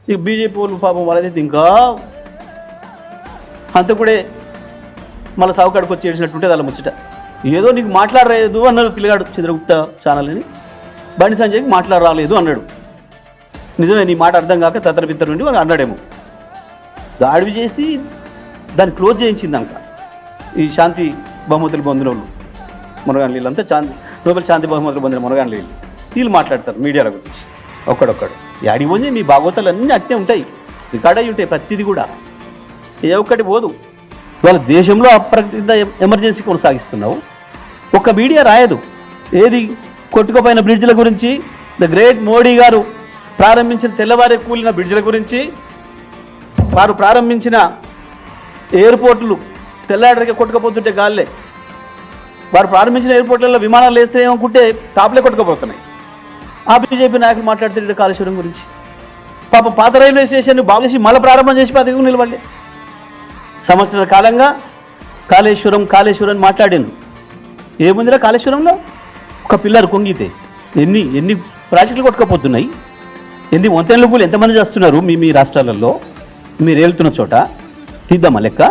ఇక బీజేపీ వాళ్ళు పాపం వాళ్ళైతే ఇంకా హంతకుడే మళ్ళీ సావుకాడికి వచ్చి ఏడ్చినట్టుంటే వాళ్ళ ముచ్చట. ఏదో నీకు మాట్లాడలేదు అన్నారు పిల్లగాడు చంద్రగుప్త ఛానల్ అని. బండి సంజయ్కి మాట్లాడరాలేదు అన్నాడు. నిజమే, నీ మాట అర్థం కాక తత్తరపిత్తర నుండి వాడు అన్నాడేమో. దాడి చేసి దాన్ని క్లోజ్ చేయించింది ఈ శాంతి బహుమతులు పొందిన వాళ్ళు మునగాన్ వీళ్ళంతా నోబెల్ శాంతి బహుమతులు పొందిన మునగాన్ వీళ్ళు మాట్లాడతారు మీడియాల గురించి ఒక్కడొక్కడు. యాడికి పోయి మీ భాగవతాలు అన్నీ అట్టే ఉంటాయి, రికార్డ్ అయి ఉంటాయి ప్రతిదీ కూడా. ఏ ఒక్కటి పోదు. ఇవాళ దేశంలో అప్రకటిత ఎమర్జెన్సీ కొనసాగిస్తున్నావు, ఒక్క మీడియా రాయదు. ఏది కొట్టుకుపోయిన బ్రిడ్జ్ల గురించి, ద గ్రేట్ మోడీ గారు ప్రారంభించిన తెల్లవారే కూలిన బ్రిడ్జ్ల గురించి, వారు ప్రారంభించిన ఎయిర్పోర్టులు తెల్లాడరికే కొట్టుకపోతుంటే గాల్లే, వారు ప్రారంభించిన ఎయిర్పోర్ట్లలో విమానాలు వేస్తే ఏమనుకుంటే టాప్లే కొట్టుకుపోతున్నాయి. ఆ బీజేపీ నాయకులు మాట్లాడుతుంటే కాళేశ్వరం గురించి. పాపం పాత రైల్వే స్టేషన్ బాగు చేసి మళ్ళీ ప్రారంభం చేసి పదవి నిలబడలే. సంవత్సరాల కాలంగా కాళేశ్వరం మాట్లాడాను. ఏముందిరా కాళేశ్వరంలో? ఒక పిల్లర్ కొంగితే ఎన్ని ప్రాజెక్టులు కొట్టుకపోతున్నాయి, ఎన్ని వంతెనలు పూలు ఎంతమంది చేస్తున్నారు మీ రాష్ట్రాలలో మీరు వెళ్తున్న చోట. తీద్దామా లెక్క?